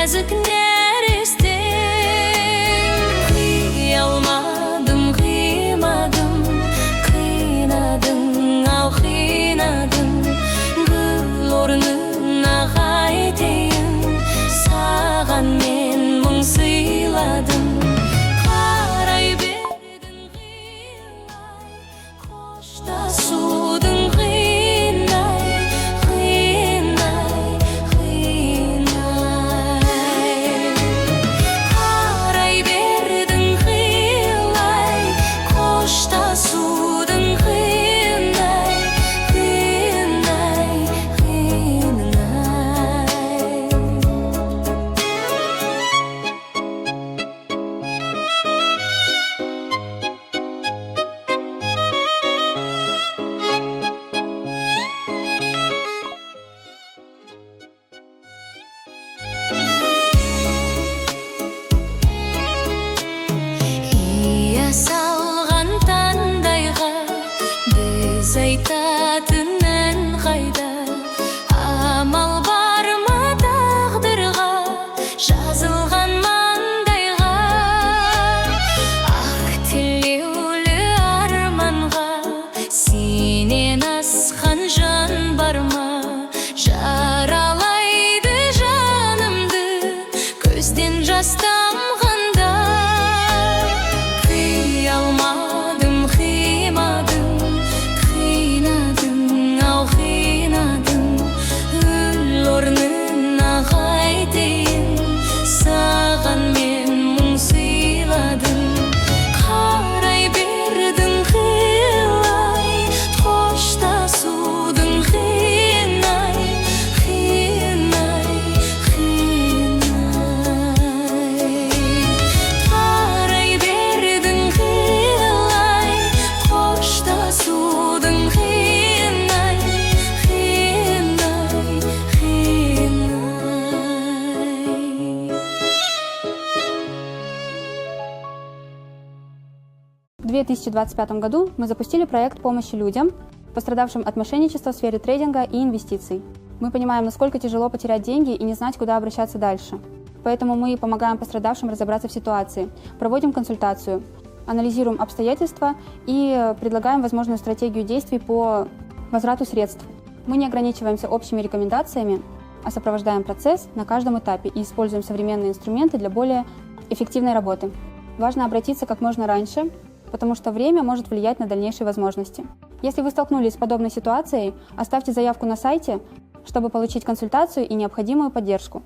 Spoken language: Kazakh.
нәзік нәрестем. Қия алмадым, қимадым, қинадың, ау қинадың. Гүл орнына қайтейін, саған мен мұң сыйладым. Қарай бердің қилай, қоштасудың қиындай, қиындай, қиындай. Қарай бердің қилай, қоштасудың қиындай, қиындай, қиындай. 'Ия салған таңдайға біз айтатын ән қайда? Амал бар ма тағдырға, жазылған маңдайға? Ақ тілеулі арманға сенен асқан жан бар ма? Жаралайды жанымды көзден жас тамғанда. Қия алмадым, қимадым, қинадың, ау қинадың. Гүл орнына қайтейін, саған мен мұң сыйладым. Қарай бердің қилай, қоштасудың қиынай, қиынай, қиынай. Қарай бердің қилай, қоштасудың қиынай, қиынай, қиынай. В 2025 году мы запустили проект помощи людям, пострадавшим от мошенничества в сфере трейдинга и инвестиций. Мы понимаем, насколько тяжело потерять деньги и не знать, куда обращаться дальше. Поэтому мы помогаем пострадавшим разобраться в ситуации, проводим консультацию, анализируем обстоятельства и предлагаем возможную стратегию действий по возврату средств. Мы не ограничиваемся общими рекомендациями, а сопровождаем процесс на каждом этапе и используем современные инструменты для более эффективной работы. Важно обратиться как можно раньше, потому что время может влиять на дальнейшие возможности. Если вы столкнулись с подобной ситуацией, оставьте заявку на сайте, чтобы получить консультацию и необходимую поддержку.